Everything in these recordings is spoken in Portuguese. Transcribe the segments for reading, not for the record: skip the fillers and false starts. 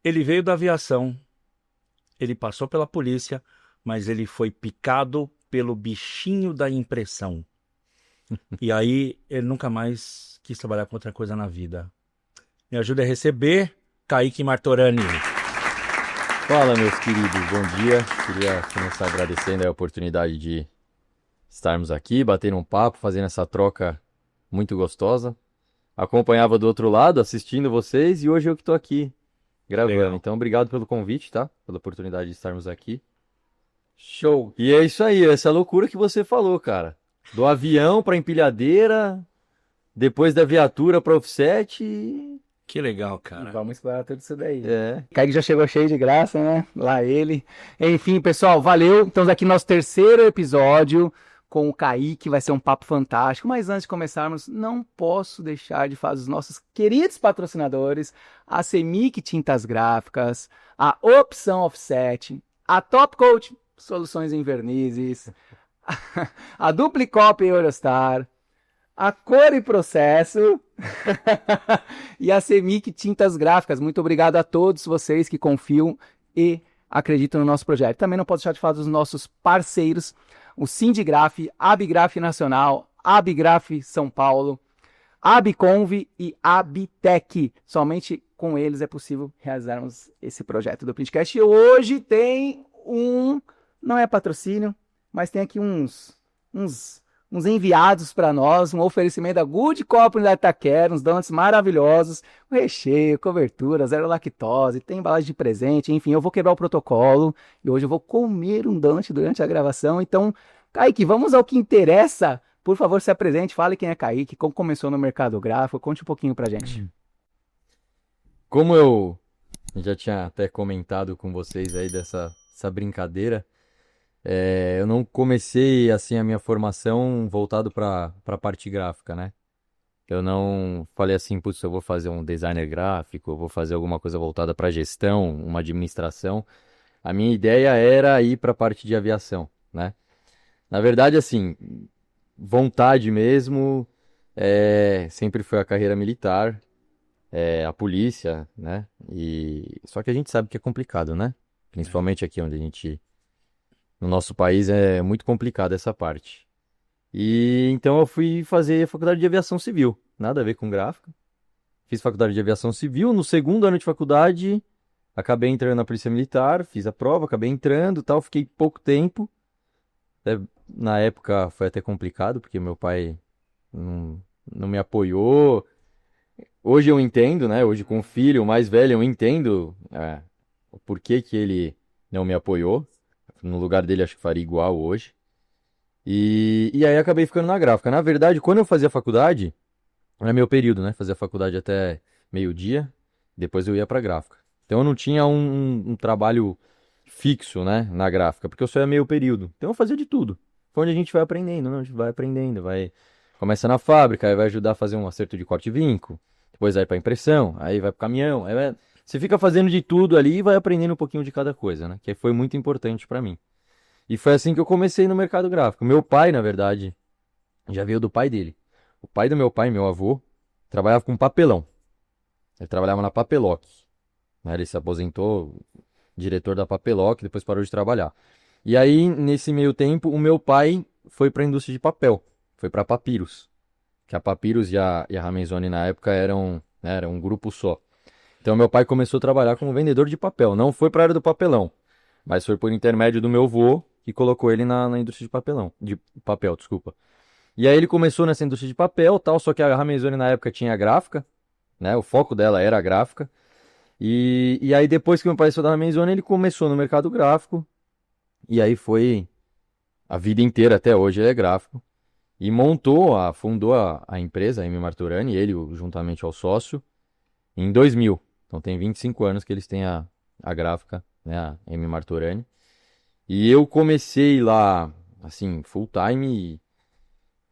Ele veio da aviação, ele passou pela polícia, mas ele foi picado pelo bichinho da impressão. E aí ele nunca mais quis trabalhar com outra coisa na vida. Me ajuda a receber Kaique Martorani. Fala, meus queridos, bom dia. Queria começar agradecendo a oportunidade de estarmos aqui, batendo um papo, fazendo essa troca muito gostosa. Acompanhava do outro lado, assistindo vocês, e hoje eu que estou aqui gravando. Legal. Então, obrigado pelo convite, tá? Pela oportunidade de estarmos aqui. Show. E é isso aí, essa loucura que você falou, cara. Do avião pra empilhadeira, depois da viatura pra offset. Que legal, cara. Vamos explorar tudo isso daí. É. Kaique já chegou cheio de graça, né? Lá ele. Enfim, pessoal, valeu. Estamos aqui no nosso terceiro episódio com o Kaique. Vai ser um papo fantástico. Mas antes de começarmos, não posso deixar de fazer os nossos queridos patrocinadores, a Semic Tintas Gráficas, a Opção Offset, a Top Coat Soluções em Vernizes, a Duplicop Eurostar, a Cor e Processo e a Semic Tintas Gráficas. Muito obrigado a todos vocês que confiam e acreditam no nosso projeto. Também não posso deixar de falar dos nossos parceiros, o Sindigraf, Abigraf Nacional, Abigraf São Paulo, Abiconv e Abitec. Somente com eles é possível realizarmos esse projeto do Printcast. E hoje tem não é patrocínio, mas tem aqui uns enviados para nós, um oferecimento da Good Company da Itaquera, uns donuts maravilhosos, com recheio, cobertura, zero lactose, tem embalagem de presente, enfim, eu vou quebrar o protocolo e hoje eu vou comer um donut durante a gravação. Então, Kaique, vamos ao que interessa. Por favor, se apresente, fale quem é Kaique, como começou no mercado gráfico, conte um pouquinho pra gente. Como eu já tinha até comentado com vocês aí dessa brincadeira, eu não comecei assim a minha formação voltado para a parte gráfica, né? Eu não falei assim, putz, eu vou fazer um designer gráfico, eu vou fazer alguma coisa voltada para gestão, uma administração. A minha ideia era ir para a parte de aviação, né? Na verdade, assim, vontade mesmo, sempre foi a carreira militar, a polícia, né? Só que a gente sabe que é complicado, né? Principalmente aqui onde no nosso país é muito complicado essa parte. E então eu fui fazer faculdade de aviação civil, nada a ver com gráfica. Fiz faculdade de aviação civil, no segundo ano de faculdade, acabei entrando na Polícia Militar, fiz a prova, acabei entrando, tal, fiquei pouco tempo. Na época foi até complicado, porque meu pai não me apoiou. Hoje eu entendo, né? Hoje com o filho mais velho eu entendo o porquê que ele não me apoiou. No lugar dele, acho que faria igual hoje. E aí acabei ficando na gráfica. Na verdade, quando eu fazia faculdade, era meu período, né? Fazia faculdade até meio-dia, depois eu ia pra gráfica. Então eu não tinha um trabalho fixo, né? Na gráfica, porque eu só ia meio período. Então eu fazia de tudo. Foi onde a gente vai aprendendo, né? A gente vai aprendendo, começa na fábrica, aí vai ajudar a fazer um acerto de corte e vinco, depois vai pra impressão, aí vai pro caminhão, você fica fazendo de tudo ali e vai aprendendo um pouquinho de cada coisa, né? Que foi muito importante pra mim. E foi assim que eu comecei no mercado gráfico. Meu pai, na verdade, já veio do pai dele. O pai do meu pai, meu avô, trabalhava com papelão. Ele trabalhava na Papeloc, né? Ele se aposentou, diretor da Papeloc, depois parou de trabalhar. E aí, nesse meio tempo, o meu pai foi para a indústria de papel. Foi para a Papyrus. Que a Papyrus e a Ramenzoni na época eram um grupo só. Então meu pai começou a trabalhar como vendedor de papel. Não foi para a área do papelão, mas foi por intermédio do meu avô que colocou ele na indústria de papel, desculpa. E aí ele começou nessa indústria de papel, tal, só que a Ramenzoni na época tinha gráfica, né? O foco dela era a gráfica. E aí depois que meu pai saiu da Ramenzoni, ele começou no mercado gráfico. E aí foi a vida inteira, até hoje ele é gráfico. E fundou a empresa, a M. Martorani, ele juntamente ao sócio, em 2000. Então tem 25 anos que eles têm a gráfica, né, a M. Martorani. E eu comecei lá, assim, full time,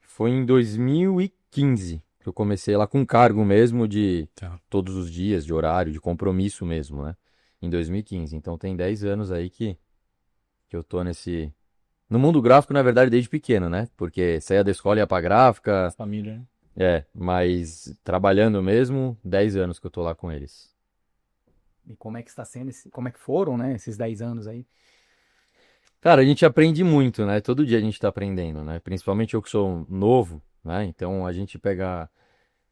foi em 2015 que eu comecei lá com cargo mesmo de todos os dias, de horário, de compromisso mesmo, né? Em 2015. Então tem 10 anos aí que eu tô no mundo gráfico, na verdade, desde pequeno, né? Porque saía da escola e ia pra gráfica. Família, né? Mas trabalhando mesmo, 10 anos que eu tô lá com eles. E como é que está sendo, como é que foram, né, esses 10 anos aí? Cara, a gente aprende muito, né? Todo dia a gente tá aprendendo, né? Principalmente eu que sou novo, né? Então a gente pega.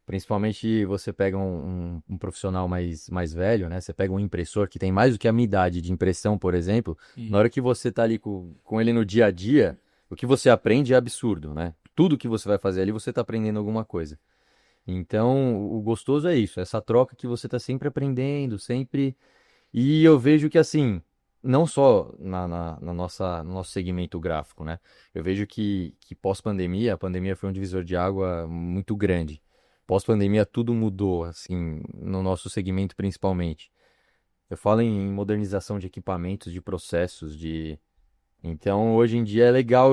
Principalmente você pega um profissional mais velho, né? Você pega um impressor que tem mais do que a minha idade de impressão, por exemplo. Na hora que você tá ali com ele no dia a dia, o que você aprende é absurdo, né? Tudo que você vai fazer ali, você tá aprendendo alguma coisa. Então, o gostoso é isso, essa troca que você tá sempre aprendendo, sempre. E eu vejo que assim, não só no nosso segmento gráfico, né? Eu vejo que pós-pandemia, a pandemia foi um divisor de água muito grande. Pós-pandemia tudo mudou, assim, no nosso segmento principalmente. Eu falo em modernização de equipamentos, de processos, de... Então, hoje em dia é legal,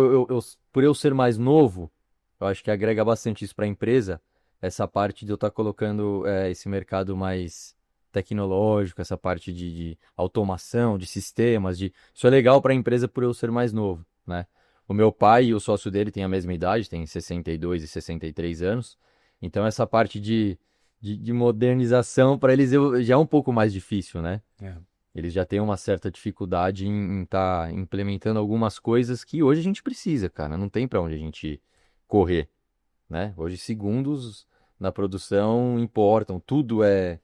por eu ser mais novo, eu acho que agrega bastante isso para a empresa, essa parte de eu estar colocando esse mercado mais tecnológico, essa parte de automação, de sistemas, de... Isso é legal para a empresa por eu ser mais novo, né? O meu pai e o sócio dele têm a mesma idade, têm 62 e 63 anos, então essa parte de modernização para eles já é um pouco mais difícil, né? É. Eles já têm uma certa dificuldade em estar implementando algumas coisas que hoje a gente precisa, cara. Não tem para onde a gente correr, né? Hoje segundos na produção importam, tudo é.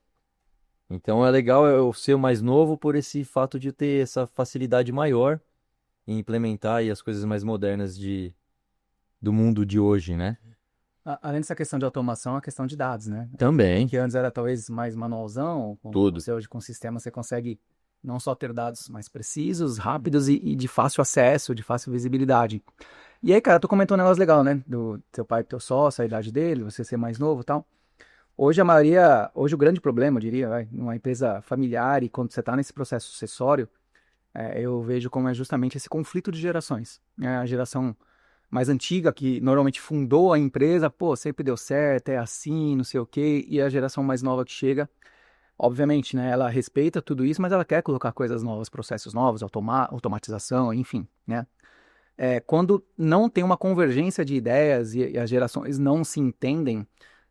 Então é legal eu ser mais novo por esse fato de ter essa facilidade maior em implementar aí as coisas mais modernas do mundo de hoje, né? Além dessa questão de automação, a questão de dados, né? Também, Que antes era talvez mais manualzão, com tudo. você hoje com o sistema você consegue não só ter dados mais precisos, rápidos e de fácil acesso, de fácil visibilidade. E aí, cara, tu comentou um negócio legal, né? Do teu pai, teu sócio, a idade dele, você ser mais novo e tal. Hoje o grande problema, eu diria, vai, numa empresa familiar e quando você está nesse processo sucessório, eu vejo como é justamente esse conflito de gerações. A geração mais antiga, que normalmente fundou a empresa, pô, sempre deu certo, é assim, não sei o quê, e a geração mais nova que chega, obviamente, né, ela respeita tudo isso, mas ela quer colocar coisas novas, processos novos, automatização, enfim, né? Quando não tem uma convergência de ideias e as gerações não se entendem,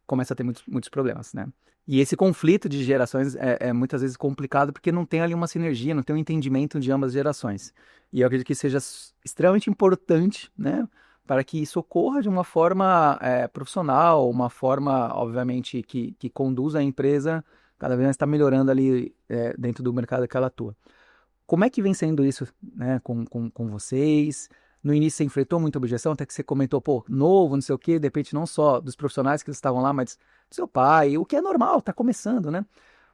começa a ter muitos problemas, né? E esse conflito de gerações é muitas vezes complicado porque não tem ali uma sinergia, não tem um entendimento de ambas as gerações. E eu acredito que seja extremamente importante, né, para que isso ocorra de uma forma profissional, uma forma, obviamente, que conduza a empresa cada vez mais está melhorando ali dentro do mercado que ela atua. Como é que vem sendo isso, né, com vocês? No início você enfrentou muita objeção, até que você comentou, pô, novo, não sei o quê, de repente não só dos profissionais que estavam lá, mas do seu pai, o que é normal, tá começando, né?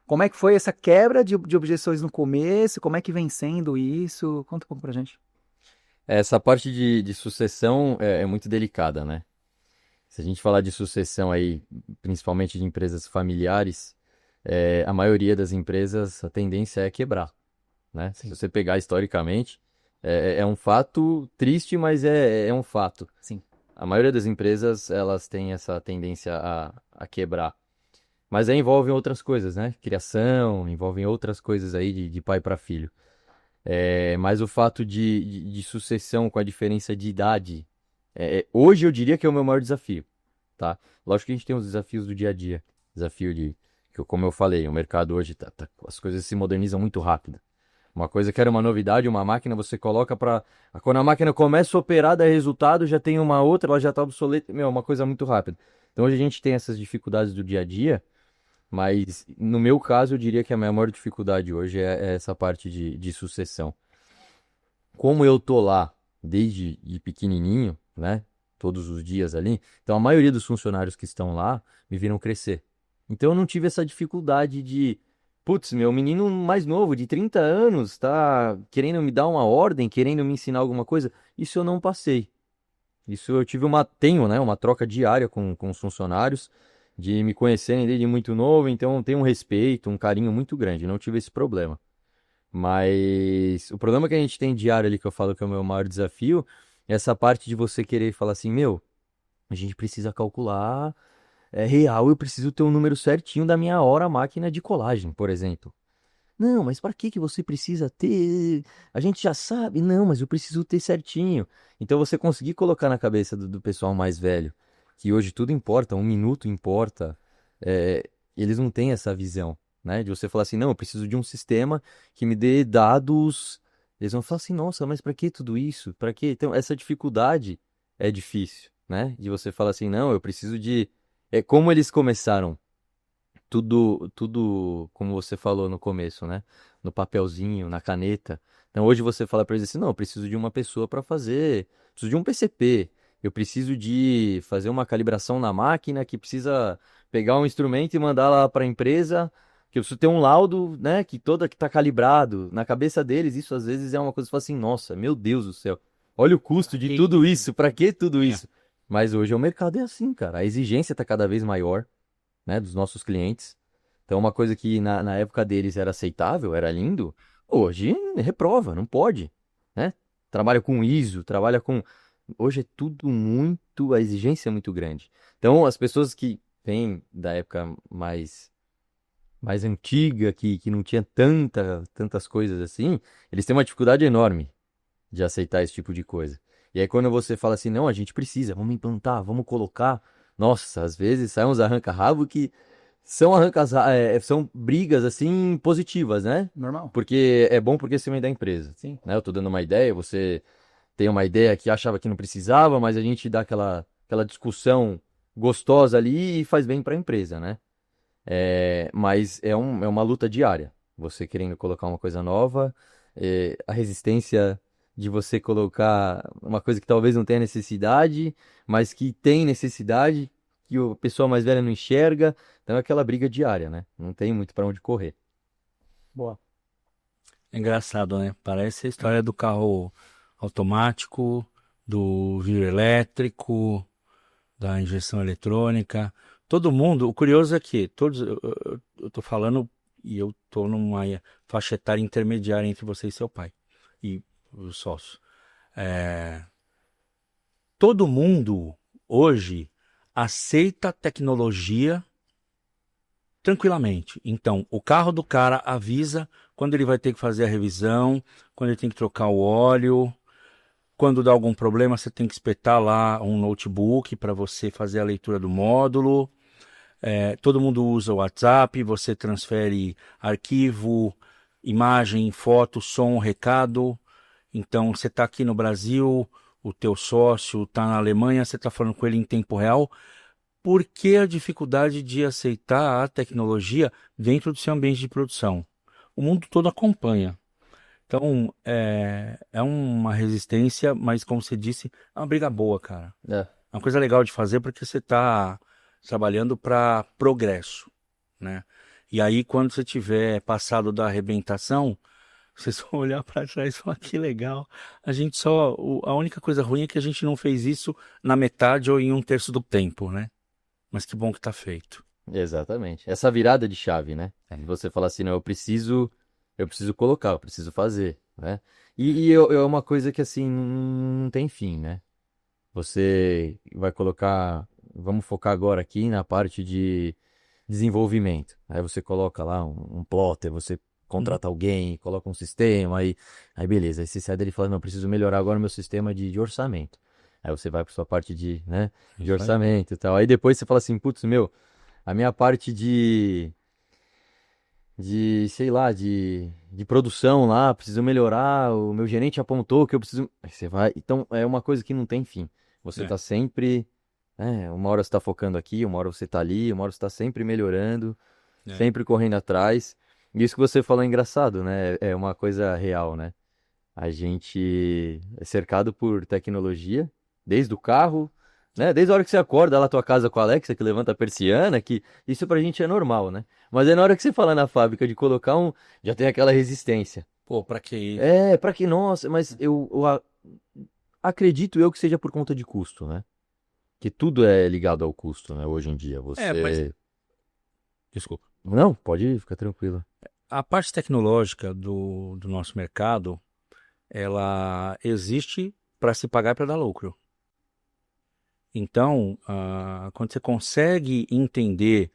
Como é que foi essa quebra de objeções no começo? Como é que vem sendo isso? Conta um pouco pra gente. Essa parte de sucessão é muito delicada, né? Se a gente falar de sucessão aí, principalmente de empresas familiares, a maioria das empresas, a tendência é quebrar, né? Se Sim, você pegar historicamente, é um fato triste, mas é um fato. sim. A maioria das empresas, elas têm essa tendência a quebrar. Mas aí envolve outras coisas, né? Criação, envolvem outras coisas aí de pai para filho. Mas o fato de sucessão com a diferença de idade, hoje eu diria que é o meu maior desafio, tá? Lógico que a gente tem os desafios do dia a dia. Desafio como eu falei, o mercado hoje, as coisas se modernizam muito rápido. Uma coisa que era uma novidade, uma máquina você coloca para... Quando a máquina começa a operar, dá resultado, já tem uma outra, ela já está obsoleta. Meu, é uma coisa muito rápida. Então hoje a gente tem essas dificuldades do dia a dia, mas no meu caso eu diria que a minha maior dificuldade hoje é essa parte de sucessão. Como eu tô lá desde de pequenininho, né? Todos os dias ali, então a maioria dos funcionários que estão lá me viram crescer. Então eu não tive essa dificuldade de, putz, meu menino mais novo, de 30 anos, tá querendo me dar uma ordem, querendo me ensinar alguma coisa. Isso eu não passei. Isso eu tenho, né, uma troca diária com os funcionários, de me conhecerem desde muito novo, então tenho um respeito, um carinho muito grande. Não tive esse problema. Mas o problema que a gente tem diário ali, que eu falo que é o meu maior desafio, é essa parte de você querer falar assim, meu, a gente precisa calcular, é real, eu preciso ter um número certinho da minha hora máquina de colagem, por exemplo. Não, mas para que que você precisa ter? A gente já sabe. Não, mas eu preciso ter certinho. Então você conseguir colocar na cabeça do pessoal mais velho, que hoje tudo importa, um minuto importa, eles não têm essa visão. né? De você falar assim, não, eu preciso de um sistema que me dê dados. Eles vão falar assim, nossa, mas para que tudo isso? Para que? Então, essa dificuldade é difícil, né? De você falar assim, não, eu preciso de. É como eles começaram. Tudo, como você falou no começo, né? No papelzinho, na caneta. Então hoje você fala para eles assim, não, eu preciso de uma pessoa para fazer, preciso de um PCP, eu preciso de fazer uma calibração na máquina, que precisa pegar um instrumento e mandar lá para a empresa, que eu preciso ter um laudo, né? Que tá calibrado. Na cabeça deles, isso às vezes é uma coisa que você fala assim, nossa, meu Deus do céu, olha o custo de tudo isso, para que tudo isso? Mas hoje o mercado é assim, cara. A exigência está cada vez maior, né, dos nossos clientes. Então, uma coisa que na época deles era aceitável, era lindo, hoje reprova, não pode, né? Trabalha com ISO, trabalha com. Hoje é tudo muito. A exigência é muito grande. Então, as pessoas que vêm da época mais antiga, que não tinha tantas coisas assim, eles têm uma dificuldade enorme de aceitar esse tipo de coisa. E aí, quando você fala assim, não, a gente precisa, vamos implantar, vamos colocar. Nossa, às vezes saem uns arranca-rabo que são brigas assim positivas, né? Normal. Porque é bom porque você vem da empresa, Sim. né? Eu tô dando uma ideia, você tem uma ideia que achava que não precisava, mas a gente dá aquela discussão gostosa ali e faz bem para a empresa, né? Mas é uma luta diária. Você querendo colocar uma coisa nova, a resistência de você colocar uma coisa que talvez não tenha necessidade, mas que tem necessidade, que a pessoa mais velha não enxerga. Então é aquela briga diária, né? Não tem muito para onde correr. Boa. É engraçado, né? Parece a história do carro automático, do vidro elétrico, da injeção eletrônica. Todo mundo, o curioso é que todos, eu tô falando e eu tô numa faixa etária intermediária entre você e seu pai e o sócio. Todo mundo hoje aceita a tecnologia tranquilamente. Então, o carro do cara avisa quando ele vai ter que fazer a revisão, quando ele tem que trocar o óleo, quando dá algum problema, você tem que espetar lá um notebook para você fazer a leitura do módulo. Todo mundo usa o WhatsApp, você transfere arquivo, imagem, foto, som, recado. Então, você está aqui no Brasil, o teu sócio está na Alemanha, você está falando com ele em tempo real. Por que a dificuldade de aceitar a tecnologia dentro do seu ambiente de produção? O mundo todo acompanha. Então, é uma resistência, mas como você disse, é uma briga boa, cara. É, É uma coisa legal de fazer porque você está trabalhando para progresso, né? E aí, quando você tiver passado da arrebentação, vocês vão olhar para trás e falar que legal. A única coisa ruim é que a gente não fez isso na metade ou em um terço do tempo, né? Mas que bom que tá feito. exatamente. Essa virada de chave, né? Você fala assim, não, eu preciso colocar, eu preciso fazer, né? É uma coisa que assim não tem fim, né? Você vai colocar, vamos focar agora aqui na parte de desenvolvimento. Aí você coloca lá um plotter, você contrata alguém, coloca um sistema, aí beleza. Aí você sai dele e fala, não, eu preciso melhorar agora o meu sistema de orçamento. Aí você vai para sua parte de, né, de Isso aí. orçamento e tal. Aí depois você fala assim, putz, meu, a minha parte sei lá, de produção lá, preciso melhorar, o meu gerente apontou que eu preciso. Aí você vai. Então é uma coisa que não tem fim. Você É. tá sempre. Uma hora você tá focando aqui, uma hora você tá ali, uma hora você tá sempre melhorando, É. sempre correndo atrás. E isso que você falou é engraçado, né? É uma coisa real, né? A gente é cercado por tecnologia, desde o carro, né? Desde a hora que você acorda lá na tua casa com a Alexa, que levanta a persiana, que isso pra gente é normal, né? Mas é na hora que você fala na fábrica de colocar já tem aquela resistência. Pô, pra que isso? Pra que, nossa, mas acredito eu que seja por conta de custo, né? Que tudo é ligado ao custo, né? Hoje em dia, Mas... Desculpa. Não, pode ir, fica tranquilo. A parte tecnológica do nosso mercado, ela existe para se pagar e para dar lucro. Então, quando você consegue entender,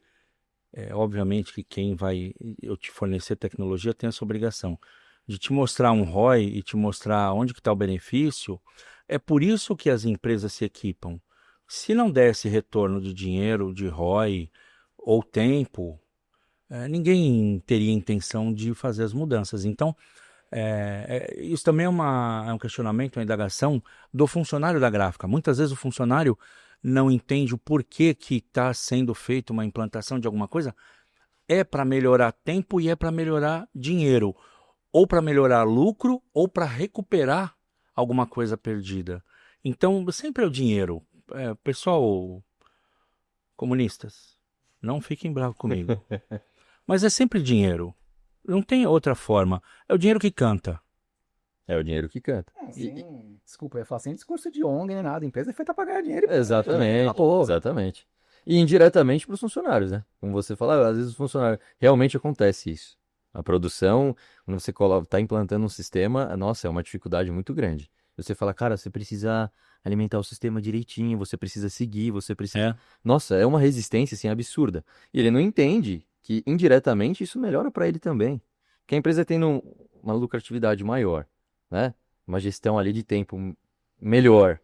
obviamente que quem vai eu te fornecer tecnologia tem essa obrigação de te mostrar um ROI e te mostrar onde que está o benefício. É por isso que as empresas se equipam. Se não desse retorno de dinheiro, de ROI ou tempo, ninguém teria intenção de fazer as mudanças. Então, isso também é um questionamento, uma indagação do funcionário da gráfica. Muitas vezes o funcionário não entende o porquê que está sendo feita uma implantação de alguma coisa. É para melhorar tempo e é para melhorar dinheiro. Ou para melhorar lucro ou para recuperar alguma coisa perdida. Então, sempre é o dinheiro. Pessoal, comunistas, não fiquem bravos comigo. Mas é sempre dinheiro. Não tem outra forma. É o dinheiro que canta. É o dinheiro que canta. Desculpa, eu ia falar sem discurso de ONG nem nada. A empresa é feita para ganhar dinheiro. Exatamente, Acabou. exatamente. E indiretamente para os funcionários, né? Como você fala, às vezes os funcionários, realmente acontece isso. A produção, quando você está implantando um sistema, nossa, é uma dificuldade muito grande. Você fala, cara, você precisa alimentar o sistema direitinho, você precisa seguir, você precisa... Nossa, é uma resistência, assim, absurda. E ele não entende que, indiretamente, isso melhora para ele também. Que a empresa tendo uma lucratividade maior, né? Uma gestão ali de tempo melhor.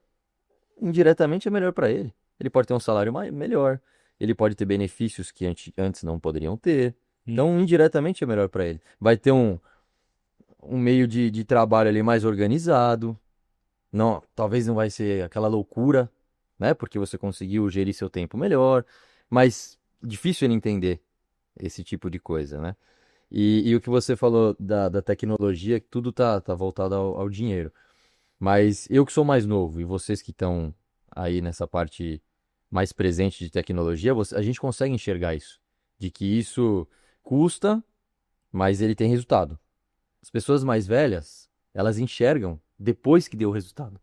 Indiretamente é melhor para ele. Ele pode ter um salário melhor, ele pode ter benefícios que antes não poderiam ter. Então, indiretamente é melhor para ele. Vai ter um meio de trabalho ali mais organizado. Não, talvez não vai ser aquela loucura, né? Porque você conseguiu gerir seu tempo melhor. Mas difícil ele entender esse tipo de coisa, né? E o que você falou da tecnologia, que tudo tá voltado ao dinheiro. Mas eu que sou mais novo e vocês que estão aí nessa parte mais presente de tecnologia, a gente consegue enxergar isso. De que isso custa, mas ele tem resultado. As pessoas mais velhas, elas enxergam depois que deu o resultado.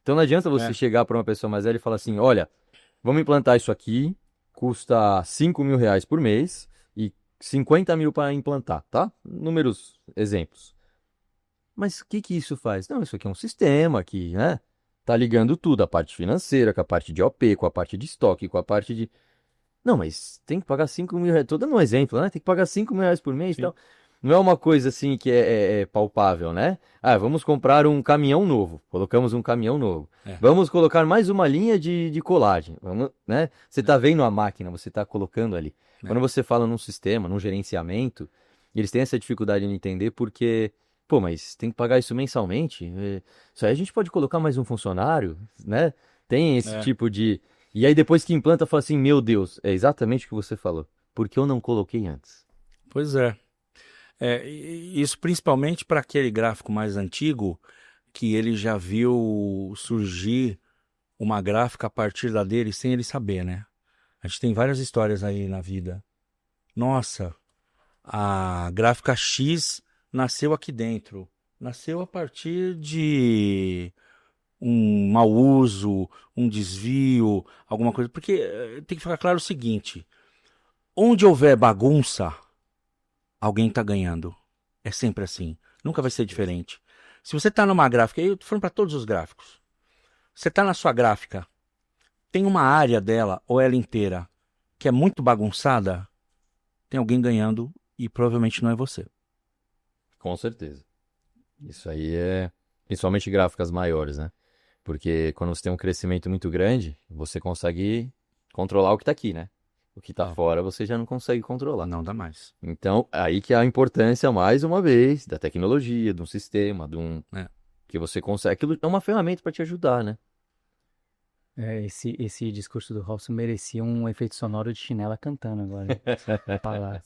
Então não adianta você chegar para uma pessoa mais velha e falar assim, olha, vamos implantar isso aqui, custa R$ 5.000 por mês e 50 mil para implantar, tá? Números, exemplos. Mas o que isso faz? Não, isso aqui é um sistema que, né? Tá ligando tudo, a parte financeira, com a parte de OP, com a parte de estoque, com a parte de... Não, mas tem que pagar R$ 5.000, tô dando um exemplo, né? Tem que pagar R$ 5.000 por mês e tal. Não é uma coisa assim que é palpável, né? Ah, vamos comprar um caminhão novo. Colocamos um caminhão novo. Vamos colocar mais uma linha de colagem. Vamos, né? Você tá vendo a máquina, você tá colocando ali. Quando você fala num sistema, num gerenciamento, eles têm essa dificuldade de entender porque, pô, mas tem que pagar isso mensalmente? Isso aí a gente pode colocar mais um funcionário, né? Tem esse tipo de... E aí depois que implanta, fala assim, meu Deus, é exatamente o que você falou. Por que eu não coloquei antes? Pois é. Isso principalmente para aquele gráfico mais antigo, que ele já viu surgir uma gráfica a partir da dele sem ele saber, né? A gente tem várias histórias aí na vida. Nossa, a gráfica X nasceu aqui dentro. Nasceu a partir de um mau uso, um desvio, alguma coisa. Porque tem que ficar claro o seguinte: onde houver bagunça, alguém está ganhando. É sempre assim. Nunca vai ser diferente. Se você está numa gráfica, eu estou falando para todos os gráficos. Você está na sua gráfica, tem uma área dela, ou ela inteira, que é muito bagunçada, tem alguém ganhando e provavelmente não é você. Com certeza. Isso aí é principalmente gráficas maiores, né? Porque quando você tem um crescimento muito grande, você consegue controlar o que está aqui, né? O que está fora você já não consegue controlar. Não dá mais. Então, aí que é a importância, mais uma vez, da tecnologia, de um sistema, que você consegue. Aquilo é uma ferramenta para te ajudar, né? Esse discurso do Robson merecia um efeito sonoro de chinela cantando agora.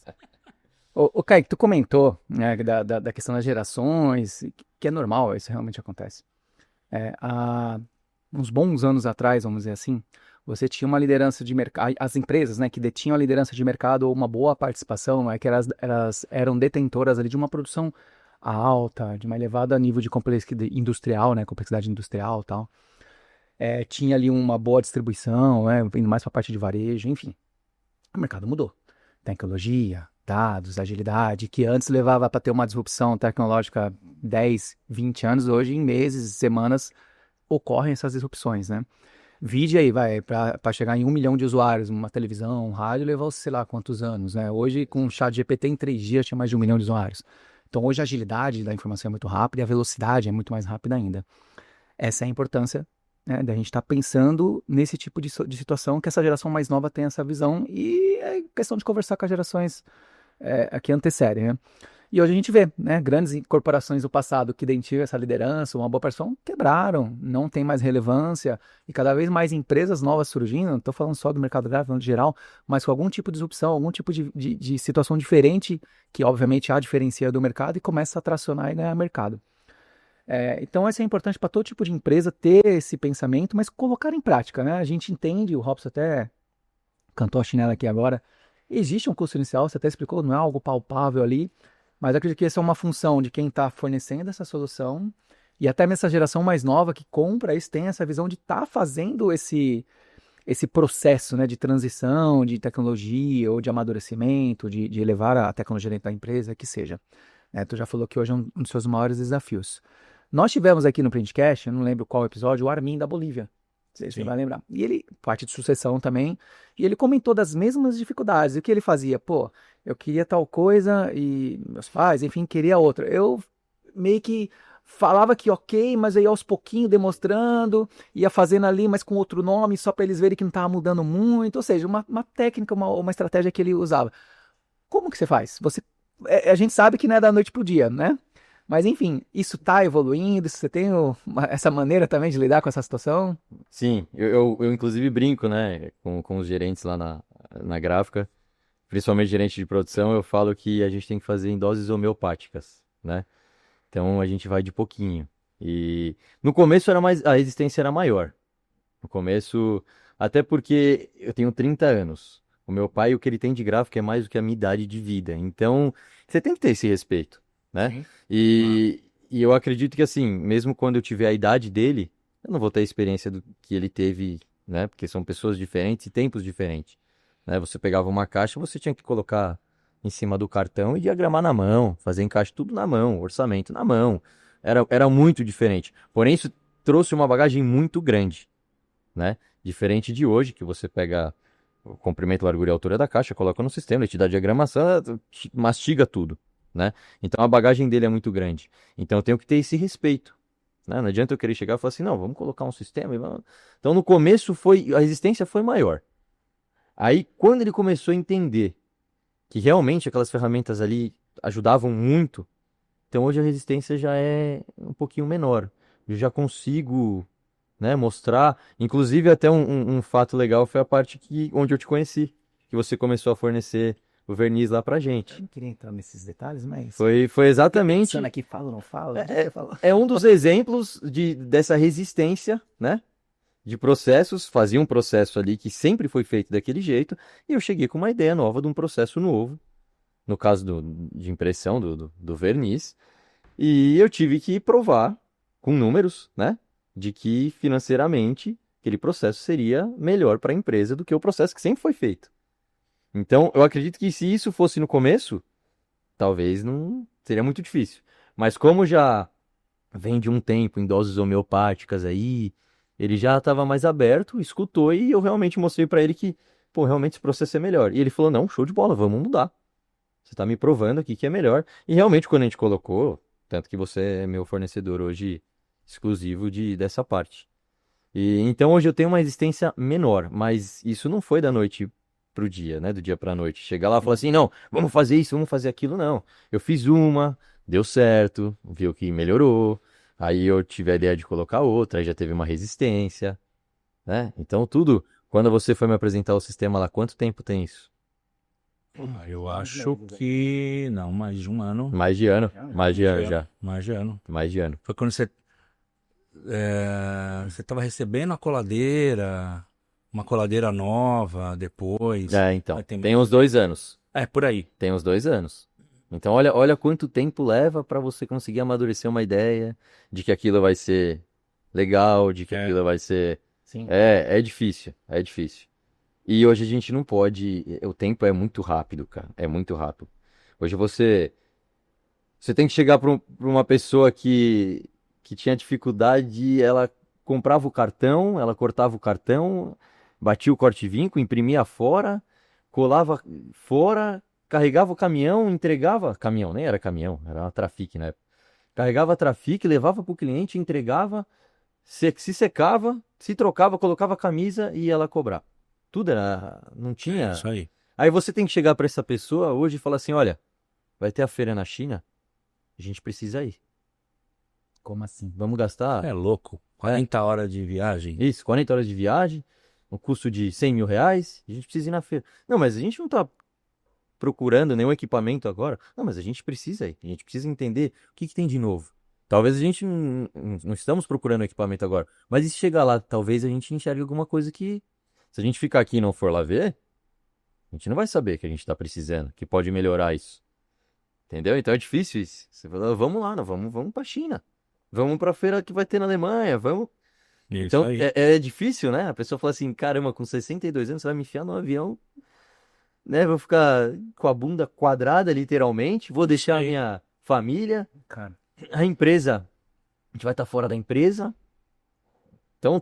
Ô, Kaique, tu comentou, né, da questão das gerações, que é normal, isso realmente acontece. Há uns bons anos atrás, vamos dizer assim, você tinha uma liderança de mercado, as empresas, né, que detinham a liderança de mercado ou uma boa participação, que elas eram detentoras ali de uma produção alta, de uma elevada nível de complexidade industrial, né, complexidade industrial e tal. Tinha ali uma boa distribuição, né, indo mais para a parte de varejo, enfim. O mercado mudou. Tecnologia, dados, agilidade, que antes levava para ter uma disrupção tecnológica 10, 20 anos, hoje em meses, semanas, ocorrem essas disrupções, né? Vide aí, para chegar em 1 milhão de usuários, uma televisão, um rádio, levou sei lá quantos anos, né? Hoje, com o ChatGPT, em 3 dias, tinha mais de 1 milhão de usuários. Então, hoje a agilidade da informação é muito rápida e a velocidade é muito mais rápida ainda. Essa é a importância né? Da gente estar pensando nesse tipo de situação, que essa geração mais nova tem essa visão, e é questão de conversar com as gerações que antecedem, né? E hoje a gente vê, né, grandes corporações do passado que tinham essa liderança, uma boa pessoa, quebraram, não tem mais relevância, e cada vez mais empresas novas surgindo, não estou falando só do mercado gráfico, falando de geral, mas com algum tipo de disrupção, algum tipo de situação diferente, que obviamente a diferencia do mercado e começa a tracionar e ganhar mercado. Então, isso é importante para todo tipo de empresa ter esse pensamento, mas colocar em prática, né? A gente entende, o Robson até cantou a chinela aqui agora, existe um custo inicial, você até explicou, não é algo palpável ali, mas eu acredito que essa é uma função de quem está fornecendo essa solução, e até nessa geração mais nova que compra isso, tem essa visão de estar fazendo esse processo, né, de transição, de tecnologia ou de amadurecimento, de levar a tecnologia dentro da empresa, que seja. Tu já falou que hoje é um dos seus maiores desafios. Nós tivemos aqui no Printcast, eu não lembro qual episódio, o Armin da Bolívia. Não sei se você vai lembrar. E ele, parte de sucessão também, e ele comentou das mesmas dificuldades. E o que ele fazia? Pô, eu queria tal coisa e meus pais, enfim, queria outra. Eu meio que falava que ok, mas aí aos pouquinhos demonstrando, ia fazendo ali, mas com outro nome, só para eles verem que não estava mudando muito. Ou seja, uma técnica, uma estratégia que ele usava. Como que você faz? A gente sabe que não é da noite pro dia, né? Mas enfim, isso está evoluindo, você tem essa maneira também de lidar com essa situação? Sim, eu inclusive brinco, né, com os gerentes lá na gráfica, principalmente gerente de produção, eu falo que a gente tem que fazer em doses homeopáticas, né? Então a gente vai de pouquinho. E no começo a resistência era maior. No começo, até porque eu tenho 30 anos. O meu pai, o que ele tem de gráfica é mais do que a minha idade de vida. Então, você tem que ter esse respeito, né? Sim. E eu acredito que assim, mesmo quando eu tiver a idade dele, eu não vou ter a experiência do que ele teve, né? Porque são pessoas diferentes e tempos diferentes, né? Você pegava uma caixa, você tinha que colocar em cima do cartão e diagramar na mão, fazer encaixe tudo na mão, orçamento na mão. Era muito diferente. Porém, isso trouxe uma bagagem muito grande, né? Diferente de hoje, que você pega o comprimento, largura e altura da caixa, coloca no sistema, ele te dá diagramação, mastiga tudo, né? Então a bagagem dele é muito grande. Então eu tenho que ter esse respeito, né? Não adianta eu querer chegar e falar assim, não, vamos colocar um sistema. Então no começo a resistência foi maior. Aí quando ele começou a entender que realmente aquelas ferramentas ali ajudavam muito, então hoje a resistência já é um pouquinho menor. Eu já consigo, né, mostrar. Inclusive, até um fato legal foi a parte onde eu te conheci, que você começou a fornecer o verniz lá pra gente. Eu não queria entrar nesses detalhes, mas... Foi exatamente. Pensando aqui, fala ou não fala? É um dos exemplos dessa resistência, né? De processos, fazia um processo ali que sempre foi feito daquele jeito, e eu cheguei com uma ideia nova de um processo novo, no caso de impressão do verniz, e eu tive que provar com números, né? De que financeiramente aquele processo seria melhor para a empresa do que o processo que sempre foi feito. Então, eu acredito que se isso fosse no começo, talvez não seria muito difícil. Mas como já vem de um tempo em doses homeopáticas aí, ele já estava mais aberto, escutou e eu realmente mostrei para ele que, pô, realmente esse processo é melhor. E ele falou, não, show de bola, vamos mudar. Você está me provando aqui que é melhor. E realmente quando a gente colocou, tanto que você é meu fornecedor hoje exclusivo dessa parte. E então hoje eu tenho uma resistência menor, mas isso não foi da noite pro dia, né? Do dia pra noite. Chegar lá e falar assim, não, vamos fazer isso, vamos fazer aquilo, não. Eu fiz uma, deu certo, viu que melhorou, aí eu tive a ideia de colocar outra, aí já teve uma resistência, né? Então tudo, quando você foi me apresentar o sistema lá, quanto tempo tem isso? Eu acho que... Não, mais de um ano. Mais de ano, mais de ano já, Mais de ano. mais de ano. Foi quando você estava recebendo a coladeira, uma coladeira nova depois. Então, Aí tem uns 2 anos. por aí. Tem uns 2 anos. Então, olha quanto tempo leva para você conseguir amadurecer uma ideia de que aquilo vai ser legal, de que aquilo vai ser... Sim. É difícil, é difícil. E hoje a gente não pode... O tempo é muito rápido, cara. É muito rápido. Hoje você tem que chegar para uma pessoa que tinha dificuldade, ela comprava o cartão, ela cortava o cartão, batia o corte-vinco, imprimia fora, colava fora, carregava o caminhão, entregava... Caminhão, nem era caminhão, era uma Trafic na época. Carregava a Trafic, levava para o cliente, entregava se secava, se trocava, colocava a camisa e ia lá cobrar. Tudo era, não tinha. Isso aí. Aí você tem que chegar para essa pessoa hoje e falar assim, olha, vai ter a feira na China, a gente precisa ir. Como assim? Vamos gastar É louco. 40 horas de viagem. isso, 40 horas de viagem, um custo de 100 mil reais, a gente precisa ir na feira. Não, mas a gente não tá procurando nenhum equipamento agora. Não, mas a gente precisa ir. A gente precisa entender o que que tem de novo. Talvez a gente não estamos procurando equipamento agora. Mas e se chegar lá, talvez a gente enxergue alguma coisa que, se a gente ficar aqui e não for lá ver, a gente não vai saber que a gente está precisando, que pode melhorar isso. Entendeu? Então é difícil isso. Você fala, vamos lá, vamos para a China. Vamos para a feira que vai ter na Alemanha, vamos. Isso Então aí. é difícil, né? A pessoa fala assim, caramba, com 62 anos você vai me enfiar no avião, né? Vou ficar com a bunda quadrada, literalmente. Vou deixar a aí. minha família, Cara, a empresa, a gente vai estar fora da empresa. Então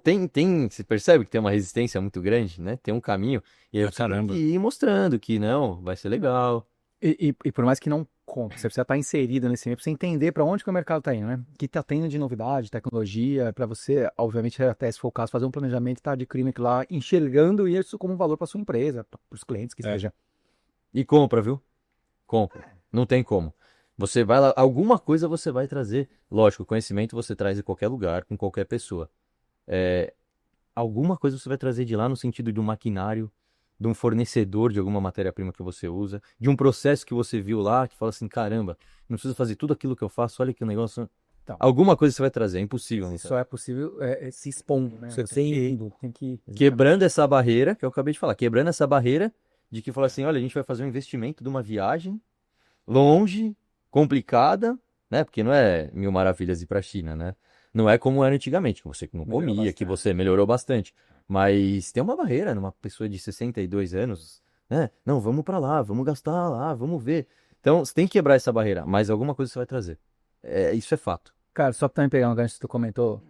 você percebe que tem uma resistência muito grande, né? Tem um caminho. E aí Pra você tem caramba. que ir mostrando que não, vai ser legal. e por mais que não compre, você precisa estar inserido nesse meio, pra você entender para onde que o mercado está indo, né? O que está tendo de novidade, tecnologia, para você, obviamente, até se for o caso, fazer um planejamento, tá, de crime lá, enxergando isso como um valor para sua empresa, para os clientes, que É. seja. E compra, viu? Compra. Não tem como. Você vai lá, alguma coisa você vai trazer. Lógico, conhecimento você traz em qualquer lugar, com qualquer pessoa. Alguma coisa você vai trazer de lá no sentido de um maquinário, de um fornecedor de alguma matéria-prima que você usa, de um processo que você viu lá, que fala assim, caramba, não preciso fazer tudo aquilo que eu faço, olha que negócio. Então. Alguma coisa você vai trazer, é impossível. Não Só é possível se expondo, né? Você Você tem- tem que... Quebrando essa barreira, que eu acabei de falar, quebrando essa barreira de que fala assim, olha, a gente vai fazer um investimento de uma viagem longe, complicada, né? Porque não é mil maravilhas ir para a China, né? Não é como era antigamente, que você não Melhorou comia, que bastante. você melhorou bastante. Mas tem uma barreira numa pessoa de 62 anos, né? Não, vamos para lá, vamos gastar lá, vamos ver. Então, você tem que quebrar essa barreira, mas alguma coisa você vai trazer. Isso é fato. Cara, só pra também pegar um gancho que tu comentou,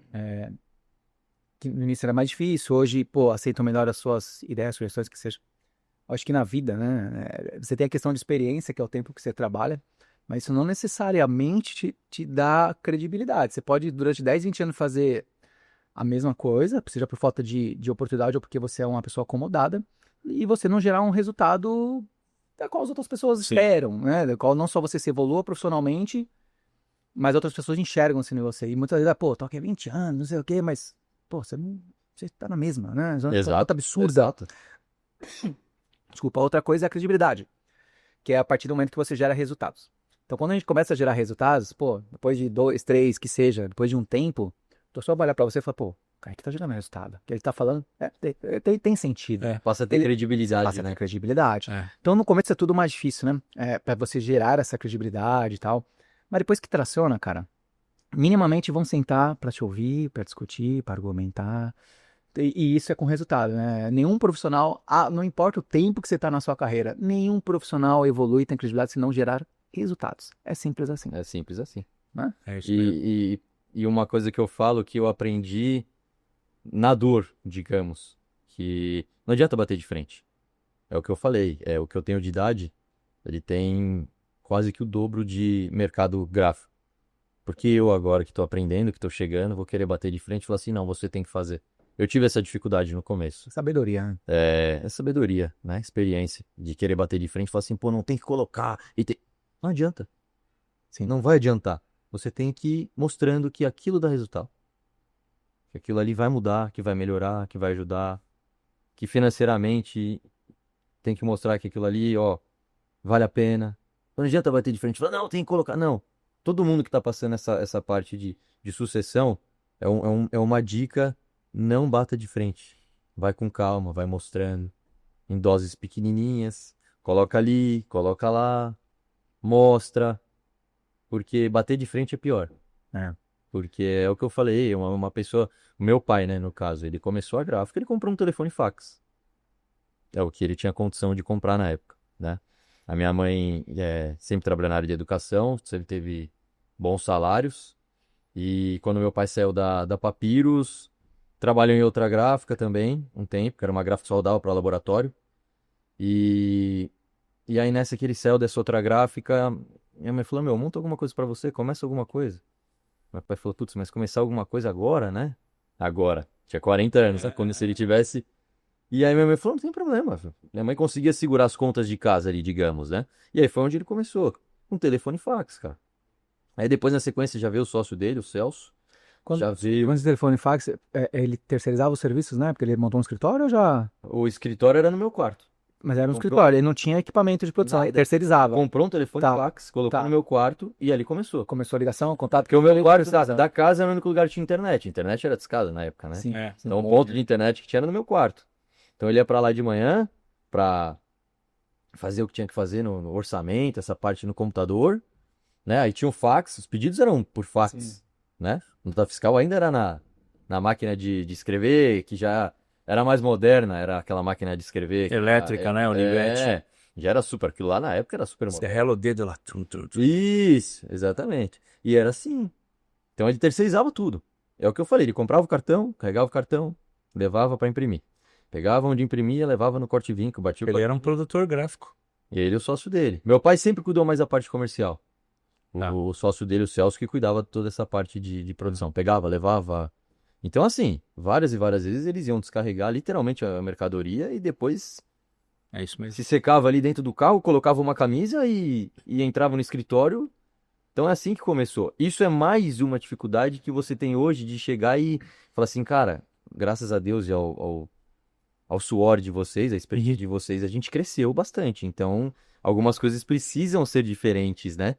que no início era mais difícil, hoje, pô, aceitam melhor as suas ideias, sugestões, que seja. Acho que na vida, né, você tem a questão de experiência, que é o tempo que você trabalha, mas isso não necessariamente te dá credibilidade. Você pode, durante 10, 20 anos, fazer a mesma coisa, seja por falta de oportunidade ou porque você é uma pessoa acomodada, e você não gerar um resultado da qual as outras pessoas Sim. esperam, né? Da qual não só você se evolua profissionalmente, mas outras pessoas enxergam assim em você. E muitas vezes, pô, tô aqui há 20 anos, não sei o quê, mas, pô, você tá na mesma, né? Exato. Outra absurda. Desculpa, outra coisa é a credibilidade, que é a partir do momento que você gera resultados. Então, quando a gente começa a gerar resultados, pô, depois de 2, 3, que seja, depois de um tempo, a pessoa vai olhar pra você e fala, pô, o cara que tá gerando resultado. O que ele tá falando tem sentido. É. Passa a ter credibilidade, Passa a né? ter credibilidade. É. Então, no começo é tudo mais difícil, né? Pra você gerar essa credibilidade e tal. Mas depois que traciona, cara, minimamente vão sentar pra te ouvir, pra discutir, pra argumentar. E isso é com resultado, né? Nenhum profissional, não importa o tempo que você tá na sua carreira, nenhum profissional evolui e tem credibilidade se não gerar resultados. É simples assim, É simples assim. né? É isso mesmo. E uma coisa que eu falo que eu aprendi na dor, digamos, que não adianta bater de frente. É o que eu falei, é o que eu tenho de idade, ele tem quase que o dobro de mercado gráfico. Porque eu agora que estou aprendendo, que estou chegando, vou querer bater de frente e falar assim, não, você tem que fazer. Eu tive essa dificuldade no começo. Sabedoria, né? É sabedoria, né? Experiência de querer bater de frente e falar assim, pô, não tem que colocar. Não adianta. Sim. Não vai adiantar. Você tem que ir mostrando que aquilo dá resultado. Que aquilo ali vai mudar, que vai melhorar, que vai ajudar. Que financeiramente tem que mostrar que aquilo ali, ó, vale a pena. Não adianta bater de frente e falar, não, tem que colocar. Não. Todo mundo que está passando essa parte de sucessão é uma dica, não bata de frente. Vai com calma, vai mostrando. Em doses pequenininhas. Coloca ali, coloca lá. Mostra. Porque bater de frente é pior. É. Porque é o que eu falei, uma pessoa... O meu pai, né, no caso, ele começou a gráfica, ele comprou um telefone fax. É o que ele tinha condição de comprar na época, né? A minha mãe sempre trabalhou na área de educação, sempre teve bons salários. E quando meu pai saiu da Papyrus, trabalhou em outra gráfica também, um tempo, que era uma gráfica saudável para laboratório. E aí nessa que ele saiu dessa outra gráfica, minha mãe falou, monta alguma coisa para você, começa alguma coisa. Meu pai falou, putz, mas começar alguma coisa agora, né? agora. Tinha 40 anos, né? Como se ele tivesse... E aí minha mãe falou, não tem problema. Minha mãe conseguia segurar as contas de casa ali, digamos, né? E aí foi onde ele começou, com telefone e fax, cara. Aí depois, na sequência, já veio o sócio dele, o Celso. Já veio... Quando esse telefone e fax, ele terceirizava os serviços, né? Porque ele montou um escritório ou já... O escritório era no meu quarto. Mas era um Comprou. escritório, ele não tinha equipamento de produção, ele Nada. terceirizava. Comprou um telefone Tá. fax, colocou Tá. no meu quarto e ali começou. Começou a ligação, contato... Porque o meu quarto precisava. da casa era o único lugar que tinha internet. A internet era discada na época, né? Sim. É. Então o ponto de internet que tinha era no meu quarto. Então ele ia pra lá de manhã pra fazer o que tinha que fazer no orçamento, essa parte no computador, né? Aí tinha o fax, os pedidos eram por fax, Sim. né? Nota fiscal ainda era na máquina de escrever, que já era mais moderna, era aquela máquina de escrever. Elétrica, né? Olivetti. É, já era super, aquilo lá na época era super Você moderno. rela o dedo lá. Isso, exatamente. E era assim. Então ele terceirizava tudo. É o que eu falei, ele comprava o cartão, carregava o cartão, levava pra imprimir. Pegava onde imprimia, levava no corte-vinco, batia o Ele era um produtor gráfico. E ele e o sócio dele. Meu pai sempre cuidou mais da parte comercial. Tá. O sócio dele, o Celso, que cuidava de toda essa parte de produção. Pegava, levava. Então, assim, várias e várias vezes eles iam descarregar literalmente a mercadoria e depois É isso mesmo. se secava ali dentro do carro, colocava uma camisa e entrava no escritório. Então é assim que começou. Isso é mais uma dificuldade que você tem hoje de chegar e falar assim, cara, graças a Deus e ao suor de vocês, à expertise de vocês, a gente cresceu bastante. Então, algumas coisas precisam ser diferentes, né?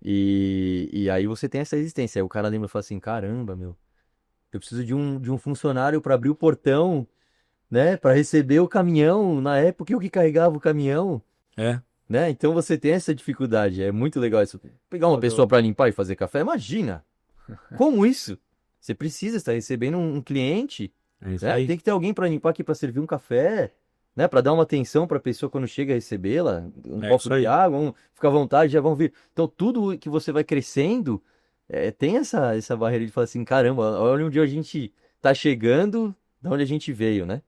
E aí você tem essa resistência. Aí o cara lembra e fala assim, caramba, meu, eu preciso de um funcionário para abrir o portão, né? Para receber o caminhão. Na época eu que carregava o caminhão, É. né? Então você tem essa dificuldade. É muito legal isso. Pegar uma pessoa para limpar e fazer café, imagina! Como isso? Você precisa estar recebendo um cliente, É isso né? aí. Tem que ter alguém para limpar aqui para servir um café, né? Para dar uma atenção para a pessoa quando chega a recebê-la, um É copo isso aí. de água, fica à vontade, já vão vir. Então tudo que você vai crescendo tem essa barreira de falar assim, caramba, olha onde a gente tá chegando, de onde a gente veio, né?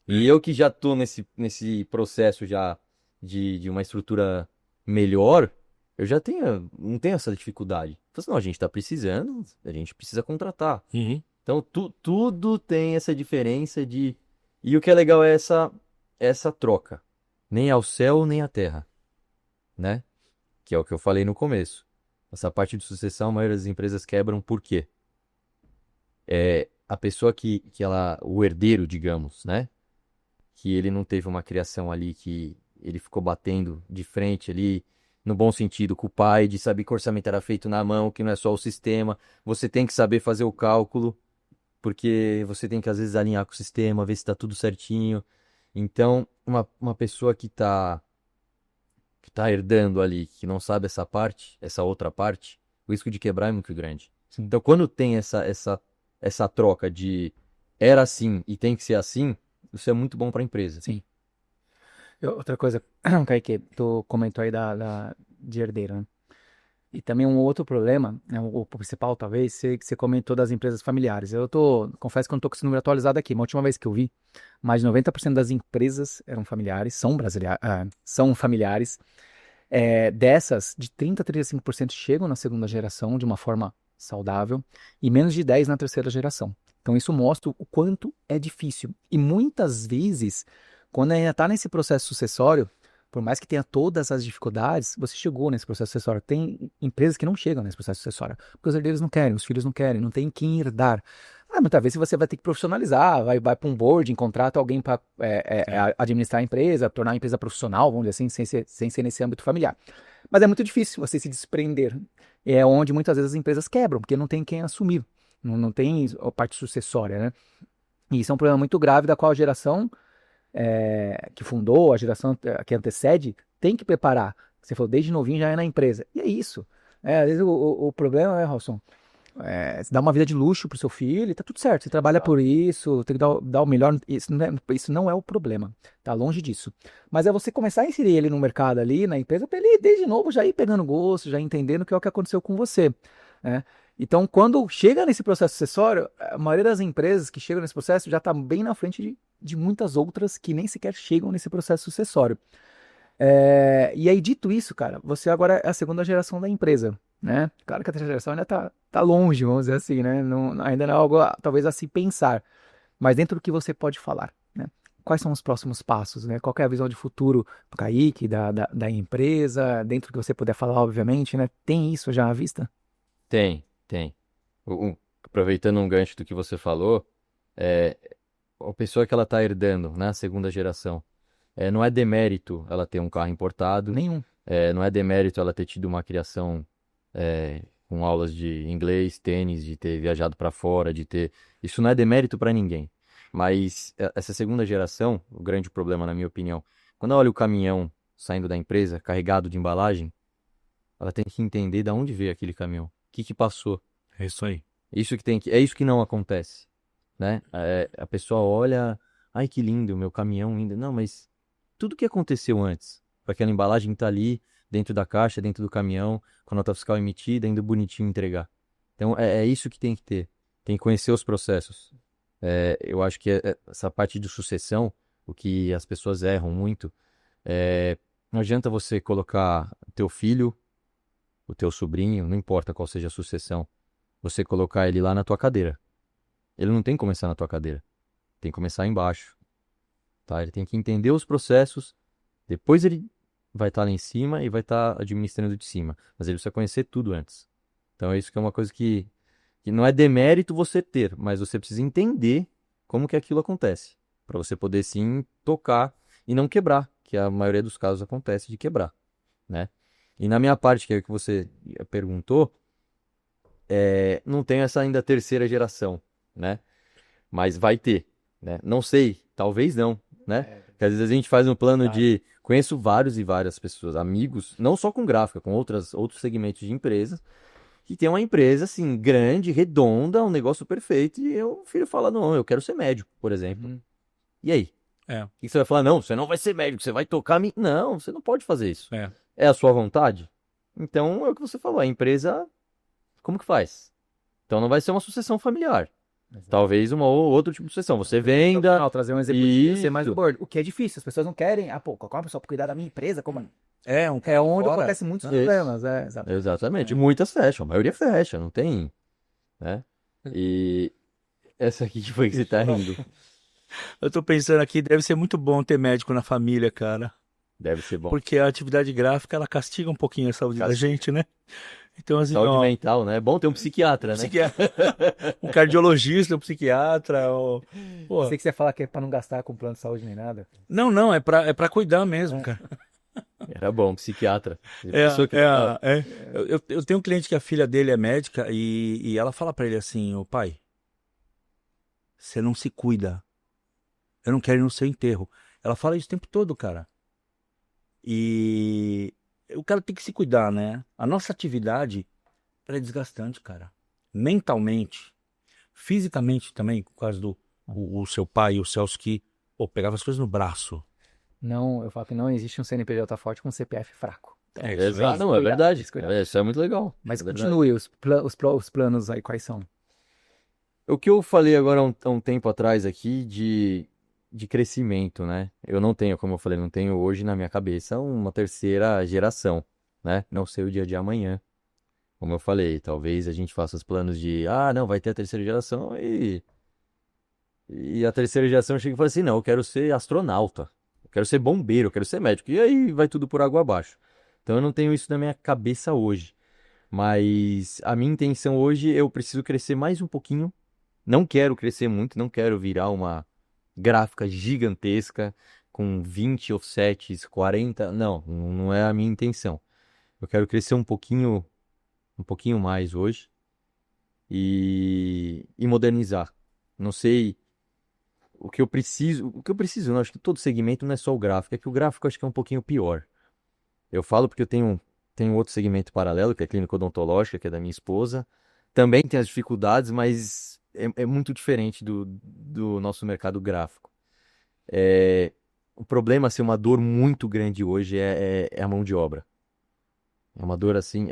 E eu que já tô nesse processo já de uma estrutura melhor, eu já não tenho essa dificuldade. Então, assim, não, a gente tá precisando, a gente precisa contratar. Uhum. Então, tudo tem essa diferença de... E o que é legal é essa troca. Nem ao céu, nem à terra. Né? Que é o que eu falei no começo. Essa parte de sucessão, a maioria das empresas quebram por quê? A pessoa o herdeiro, digamos, né? Que ele não teve uma criação ali que ele ficou batendo de frente ali, no bom sentido, com o pai, de saber que o orçamento era feito na mão, que não é só o sistema. Você tem que saber fazer o cálculo, porque você tem que, às vezes, alinhar com o sistema, ver se está tudo certinho. Então, uma pessoa que tá herdando ali, que não sabe essa outra parte, o risco de quebrar é muito grande. Sim. Então, quando tem essa troca de era assim e tem que ser assim, isso é muito bom para a empresa. Sim. Outra coisa, Kaique, tu comentou aí de herdeiro, né? E também um outro problema, né, o principal talvez, que você comentou das empresas familiares. Confesso que eu não estou com esse número atualizado aqui, mas a última vez que eu vi, mais de 90% das empresas eram familiares, são familiares. Dessas, de 30% a 35% chegam na segunda geração de uma forma saudável e menos de 10% na terceira geração. Então isso mostra o quanto é difícil. E muitas vezes, quando ainda está nesse processo sucessório, por mais que tenha todas as dificuldades, você chegou nesse processo sucessório. Tem empresas que não chegam nesse processo sucessório, porque os herdeiros não querem, os filhos não querem, não tem quem herdar. Muitas vezes você vai ter que profissionalizar, vai para um board, contrata alguém para administrar a empresa, tornar a empresa profissional, vamos dizer assim, sem ser nesse âmbito familiar. Mas é muito difícil você se desprender. É onde muitas vezes as empresas quebram, porque não tem quem assumir. Não tem a parte sucessória, né? E isso é um problema muito grave da qual a geração que fundou, a geração que antecede, tem que preparar. Você falou, desde novinho já é na empresa. E é isso. Às vezes o problema é, Rosson, você dá uma vida de luxo pro seu filho e tá tudo certo. Você trabalha por isso, tem que dar o melhor. Isso não é o problema. Tá longe disso. Mas é você começar a inserir ele no mercado ali, na empresa, para ele desde novo já ir pegando gosto, já entendendo que é o que aconteceu com você. Né? Então, quando chega nesse processo sucessório, a maioria das empresas que chegam nesse processo já está bem na frente de muitas outras que nem sequer chegam nesse processo sucessório. E aí, dito isso, cara, você agora é a segunda geração da empresa, né? Claro que a terceira geração ainda tá longe, vamos dizer assim, né? Ainda não é algo talvez a se pensar, mas dentro do que você pode falar, né? Quais são os próximos passos, né? Qual que é a visão de futuro do Kaique, da empresa, dentro do que você puder falar, obviamente, né? Tem isso já à vista? Tem, tem. Aproveitando um gancho do que você falou, é, a pessoa que ela está herdando, né, a segunda geração, não é demérito ela ter um carro importado, Nenhum. não é demérito ela ter tido uma criação com aulas de inglês, tênis, de ter viajado para fora, de ter. Isso não é demérito para ninguém. Mas essa segunda geração, o grande problema, na minha opinião, quando ela olha o caminhão saindo da empresa, carregado de embalagem, ela tem que entender de onde veio aquele caminhão, o que que passou. É isso aí. É isso que não acontece, né? A pessoa olha, ai que lindo, meu caminhão ainda. Não, mas tudo que aconteceu antes, para aquela embalagem estar ali, dentro da caixa, dentro do caminhão, com a nota fiscal emitida, ainda bonitinho entregar. Então é isso que tem que ter. Tem que conhecer os processos. Eu acho que essa parte de sucessão, o que as pessoas erram muito, não adianta você colocar teu filho, o teu sobrinho, não importa qual seja a sucessão, você colocar ele lá na tua cadeira. Ele não tem que começar na tua cadeira. Tem que começar embaixo. Tá? Ele tem que entender os processos. Depois ele vai estar lá em cima e vai estar administrando de cima. Mas ele precisa conhecer tudo antes. Então é isso que é uma coisa que não é demérito você ter, mas você precisa entender como que aquilo acontece. Para você poder sim tocar e não quebrar, que a maioria dos casos acontece de quebrar, né? E na minha parte, que é o que você perguntou, não tenho essa ainda terceira geração, né? Mas vai ter, né? Não sei, talvez não, né? Porque às vezes a gente faz um plano de... Conheço vários e várias pessoas, amigos, não só com gráfica, com outros segmentos de empresas, que tem uma empresa, assim, grande, redonda, um negócio perfeito, e o filho fala, não, eu quero ser médico, por exemplo. E aí? É. O que você vai falar? Não, você não vai ser médico, você vai tocar... Não, você não pode fazer isso. É. É a sua vontade? Então, é o que você falou, a empresa, como que faz? Então não vai ser uma sucessão familiar. Talvez uma ou outro tipo de sucessão. Você venda. Não, trazer um executivo, ser mais do Isso. board. O que é difícil, as pessoas não querem. Como é pessoa para cuidar da minha empresa? Como... É É onde fora. acontecem muitos Isso. problemas. Exatamente. Muitas fecham, a maioria fecha, não tem, né? E essa aqui que foi que você tá rindo. Eu tô pensando aqui, deve ser muito bom ter médico na família, cara. Deve ser bom. Porque a atividade gráfica, ela castiga um pouquinho a saúde da gente, né? Então, assim, Saúde ó, mental, né? É bom ter um psiquiatra, né? um cardiologista, um psiquiatra, pô. Sei que você fala que é para não gastar com plano de saúde nem nada. Não, é pra cuidar mesmo, cara. Era bom, psiquiatra. Eu tenho um cliente que a filha dele é médica e ela fala pra ele assim, ô pai, você não se cuida. Eu não quero ir no seu enterro. Ela fala isso o tempo todo, cara. E o cara tem que se cuidar, né? A nossa atividade ela é desgastante, cara. Mentalmente, fisicamente também, por causa do o seu pai e o Celso que pegava as coisas no braço. Não, eu falo que não existe um CNPJ forte com um CPF fraco. Exato, não, é Cuidado, verdade. cuidado. Isso é muito legal. Mas É verdade. continue, os planos aí, quais são? O que eu falei agora há um tempo atrás aqui de crescimento, né? Eu não tenho, como eu falei, não tenho hoje na minha cabeça uma terceira geração, né? Não sei o dia de amanhã. Como eu falei, talvez a gente faça os planos de, não, vai ter a terceira geração e a terceira geração chega e fala assim, não, eu quero ser astronauta, eu quero ser bombeiro, eu quero ser médico. E aí vai tudo por água abaixo. Então eu não tenho isso na minha cabeça hoje. Mas a minha intenção hoje, eu preciso crescer mais um pouquinho. Não quero crescer muito, não quero virar uma gráfica gigantesca com 20 offsets, 40. Não é a minha intenção. Eu quero crescer um pouquinho mais hoje e modernizar. Não sei o que eu preciso, não, acho que todo segmento não é só o gráfico, é que o gráfico acho que é um pouquinho pior. Eu falo porque eu tenho outro segmento paralelo, que é a clínica odontológica, que é da minha esposa. Também tem as dificuldades, mas é muito diferente do nosso mercado gráfico. O problema, assim, uma dor muito grande hoje é a mão de obra. É uma dor, assim,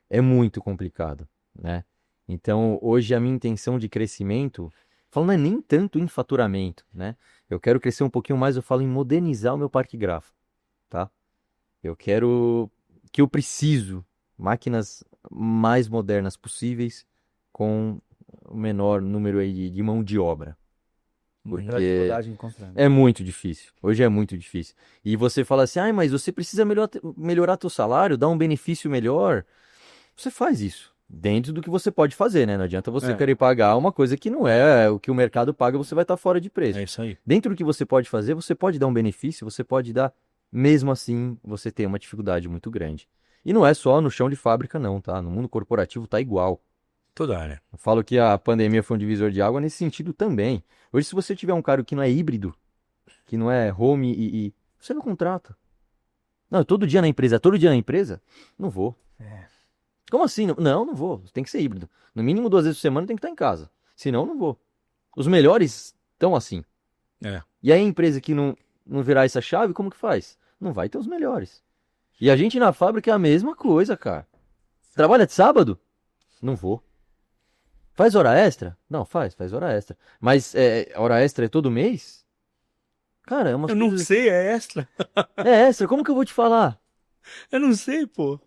é muito complicado, né? Então, hoje a minha intenção de crescimento, falo, não é nem tanto em faturamento, né? Eu quero crescer um pouquinho mais, eu falo em modernizar o meu parque gráfico, tá? Eu quero, que eu preciso, máquinas mais modernas possíveis, com o menor número aí de mão de obra. Muita Porque dificuldade em encontrar. é muito difícil. Hoje é muito difícil. E você fala assim, ah, mas você precisa melhorar teu salário, dar um benefício melhor. Você faz isso. Dentro do que você pode fazer, né? Não adianta você É. querer pagar uma coisa que não é o que o mercado paga, você vai estar fora de preço. É isso aí. Dentro do que você pode fazer, você pode dar um benefício, você pode dar, mesmo assim, você tem uma dificuldade muito grande. E não é só no chão de fábrica, não, tá? No mundo corporativo tá igual. Toda área. Eu falo que a pandemia foi um divisor de água nesse sentido também. Hoje, se você tiver um cargo que não é híbrido, que não é home você não contrata. Não, todo dia na empresa, todo dia na empresa? Não vou. Como assim? Não, não vou. Tem que ser híbrido. No mínimo 2 vezes por semana tem que estar em casa. Senão, não vou. Os melhores estão assim. É. E aí a empresa que não virar essa chave, como que faz? Não vai ter os melhores. E a gente na fábrica é a mesma coisa, cara. Trabalha de sábado? Não vou. Faz hora extra? Não, faz hora extra. Mas hora extra é todo mês? Cara, é umas Eu não coisas... sei, é extra. É extra, como que eu vou te falar? Eu não sei, pô.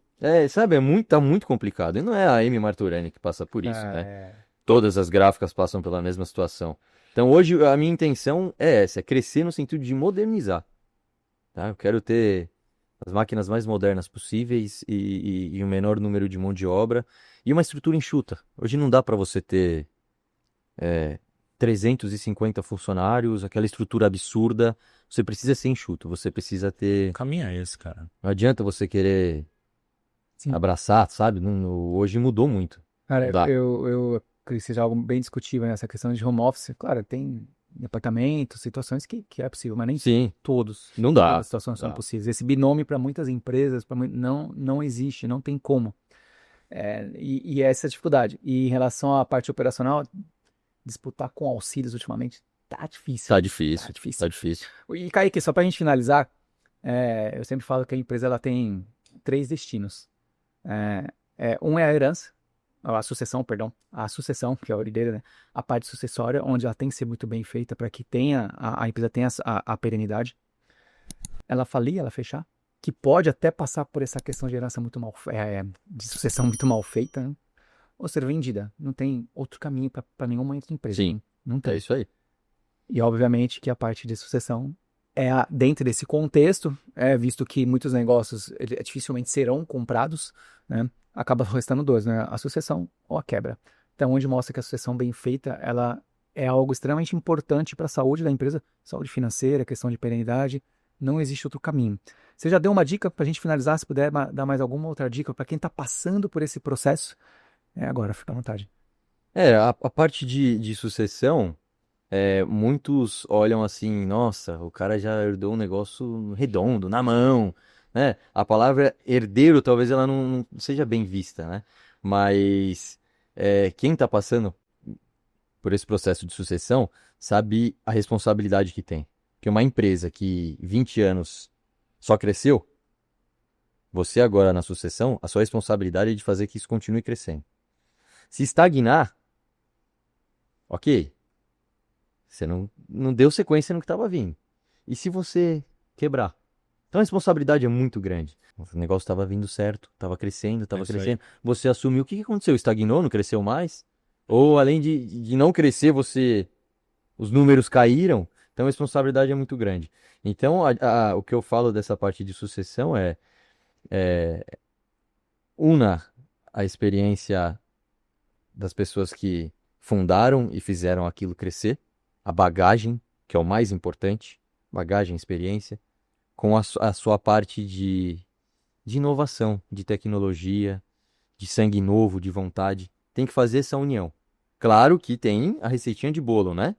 Sabe, tá muito complicado. E não é a Amy Marturani que passa por isso, né? É. Todas as gráficas passam pela mesma situação. Então hoje a minha intenção é essa, é crescer no sentido de modernizar. Tá? Eu quero ter as máquinas mais modernas possíveis e o menor número de mão de obra e uma estrutura enxuta. Hoje não dá para você ter 350 funcionários, aquela estrutura absurda. Você precisa ser enxuto, você precisa ter... O caminho é esse, cara. Não adianta você querer Sim. abraçar, sabe? Hoje mudou muito. Cara, Não dá. eu acredito que seja algo bem discutível nessa questão de home office. Claro, tem departamentos, situações que é possível, mas nem Sim, todos. não dá. Todas as situações são Dá. possíveis. Esse binômio para muitas empresas não existe, não tem como. E essa é a dificuldade. E em relação à parte operacional, disputar com auxílios ultimamente tá difícil. Tá difícil, Tá difícil. tá difícil. E Kaique, só pra gente finalizar, eu sempre falo que a empresa ela tem 3 destinos. Um é a herança, a sucessão, que é a orelheira, né? A parte sucessória, onde ela tem que ser muito bem feita para que a empresa tenha a perenidade. Ela falir, ela fechar, que pode até passar por essa questão de herança de sucessão muito mal feita, né? Ou ser vendida. Não tem outro caminho para nenhuma outra empresa. Sim. Não tem. É isso aí. E obviamente que a parte de sucessão dentro desse contexto, visto que muitos negócios dificilmente serão comprados, né? Acaba restando 2, né? A sucessão ou a quebra. Então, onde mostra que a sucessão bem feita, ela é algo extremamente importante para a saúde da empresa, saúde financeira, questão de perenidade, não existe outro caminho. Você já deu uma dica para a gente finalizar, se puder dar mais alguma outra dica para quem está passando por esse processo? Agora, fica à vontade. A parte de sucessão, muitos olham assim, nossa, o cara já herdou um negócio redondo, na mão, né? A palavra herdeiro talvez ela não seja bem vista, né? Mas quem está passando por esse processo de sucessão sabe a responsabilidade que tem. Porque uma empresa que 20 anos só cresceu, você agora na sucessão, a sua responsabilidade é de fazer que isso continue crescendo. Se estagnar, ok, você não deu sequência no que estava vindo. E se você quebrar? Então a responsabilidade é muito grande. O negócio estava vindo certo, estava crescendo, estava É isso crescendo. Você assumiu, o que aconteceu? Estagnou, não cresceu mais? Ou além de não crescer, os números caíram? Então a responsabilidade é muito grande. Então o que eu falo dessa parte de sucessão una a experiência das pessoas que fundaram e fizeram aquilo crescer, a bagagem, que é o mais importante, bagagem, experiência, com a sua parte de inovação, de tecnologia, de sangue novo, de vontade. Tem que fazer essa união. Claro que tem a receitinha de bolo, né?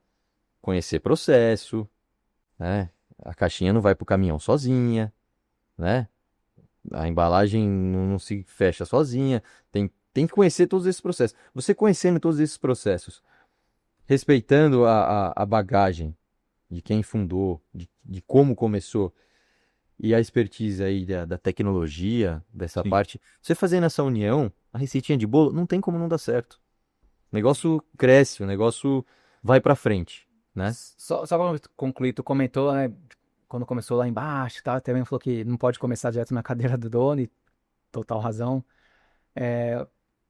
Conhecer processo, né? A caixinha não vai pro caminhão sozinha, né? A embalagem não se fecha sozinha. Tem que conhecer todos esses processos. Você conhecendo todos esses processos, respeitando a bagagem de quem fundou, de como começou, e a expertise aí da tecnologia, dessa Sim. parte, você fazendo essa união, a receitinha de bolo, não tem como não dar certo. O negócio cresce, o negócio vai pra frente, né? Só para concluir, tu comentou, né, quando começou lá embaixo, tá? Também falou que não pode começar direto na cadeira do dono, e total razão.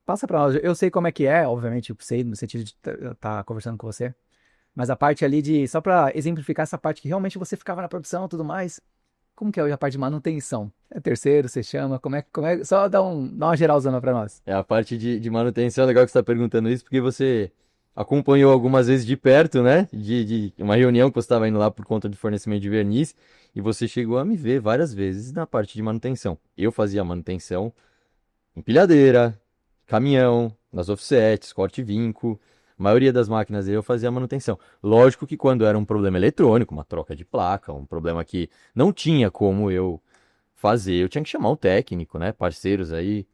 Passa pra nós. Eu sei como é que é, obviamente, eu sei no sentido de estar conversando com você. Mas a parte ali de, só pra exemplificar essa parte que realmente você ficava na produção e tudo mais, como que é hoje a parte de manutenção? É terceiro, você chama, só dá uma geralzona pra nós. É a parte de manutenção, legal que você está perguntando isso, porque você acompanhou algumas vezes de perto, né? De uma reunião que você estava indo lá por conta de fornecimento de verniz, e você chegou a me ver várias vezes na parte de manutenção. Eu fazia manutenção empilhadeira, caminhão, nas offsets, corte-vinco. A maioria das máquinas eu fazia manutenção. Lógico que quando era um problema eletrônico, uma troca de placa, um problema que não tinha como eu fazer, eu tinha que chamar um técnico, né? Parceiros aí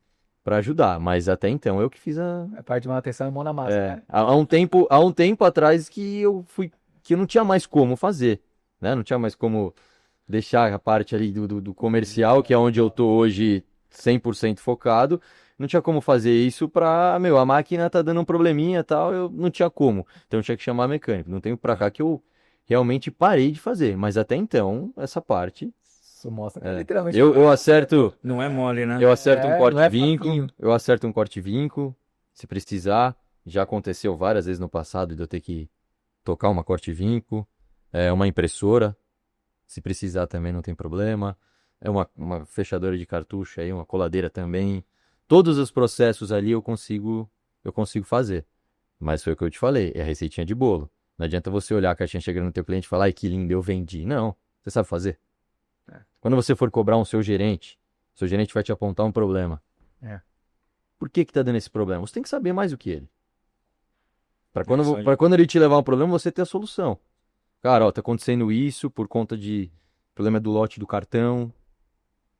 para ajudar. Mas até então eu que fiz a. A parte de manutenção é mão na massa, né? Há um tempo atrás que eu não tinha mais como fazer, né? Não tinha mais como deixar a parte ali do comercial, que é onde eu tô hoje 100% focado. Não tinha como fazer isso a máquina tá dando um probleminha e tal, eu não tinha como. Então eu tinha que chamar mecânico. Não tenho pra cá que eu realmente parei de fazer, mas até então, essa parte. Isso mostra literalmente. Eu acerto. Não é mole, né? Eu acerto um não é corte-vinco, facinho. eu acerto um corte-vinco, se precisar. Já aconteceu várias vezes no passado de eu ter que tocar uma corte-vinco, uma impressora, se precisar também não tem problema. É uma fechadora de cartucho aí, uma coladeira também. Todos os processos ali eu consigo fazer. Mas foi o que eu te falei, é a receitinha de bolo. Não adianta você olhar a caixinha chegando no teu cliente e falar, ai que lindo, eu vendi. Não, você sabe fazer. Quando você for cobrar seu gerente vai te apontar um problema. Por que tá dando esse problema? Você tem que saber mais do que ele. Para quando ele te levar um problema, você ter a solução. Cara, ó, tá acontecendo isso por conta de problema do lote do cartão,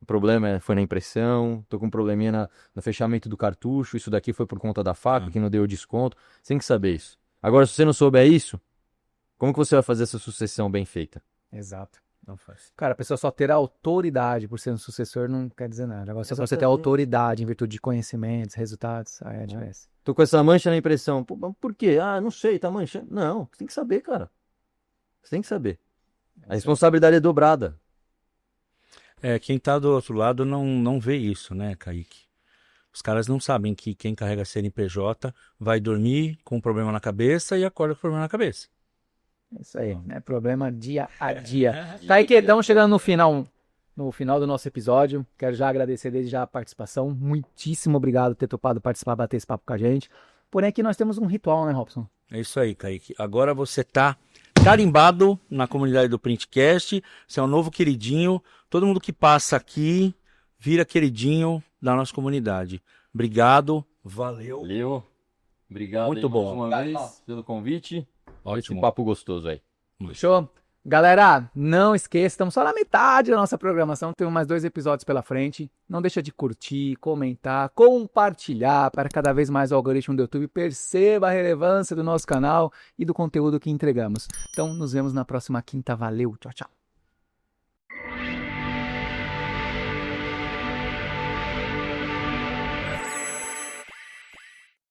o problema foi na impressão, tô com um probleminha no fechamento do cartucho, isso daqui foi por conta da faca que não deu desconto. Você tem que saber isso. Agora, se você não souber isso, como que você vai fazer essa sucessão bem feita? Exato. Não faz. Cara, a pessoa só ter a autoridade por ser um sucessor não quer dizer nada. Agora, se você ter Exatamente. autoridade em virtude de conhecimentos, resultados, aí é a diferença. Tô com essa mancha na impressão. Pô, mas por quê? Ah, não sei, tá manchando. Não, você tem que saber, cara. Você tem que saber. A responsabilidade é dobrada. Quem tá do outro lado não vê isso, né, Kaique? Os caras não sabem que quem carrega CNPJ vai dormir com um problema na cabeça e acorda com problema na cabeça. É isso aí, é problema dia a dia. Kaique, estamos chegando no final do nosso episódio. Quero já agradecer desde já a participação. Muitíssimo obrigado por ter topado participar, bater esse papo com a gente. Porém, aqui nós temos um ritual, né, Robson? É isso aí, Kaique. Agora você tá carimbado na comunidade do Printcast. Você é um novo queridinho. Todo mundo que passa aqui vira queridinho da nossa comunidade. Obrigado. Valeu. Valeu. Obrigado Muito aí, bom. mais uma vez pelo convite. Ótimo. Esse papo gostoso aí. Show? Galera, não esqueça, estamos só na metade da nossa programação, temos mais 2 episódios pela frente. Não deixa de curtir, comentar, compartilhar para cada vez mais o algoritmo do YouTube perceba a relevância do nosso canal e do conteúdo que entregamos. Então, nos vemos na próxima quinta. Valeu, tchau, tchau.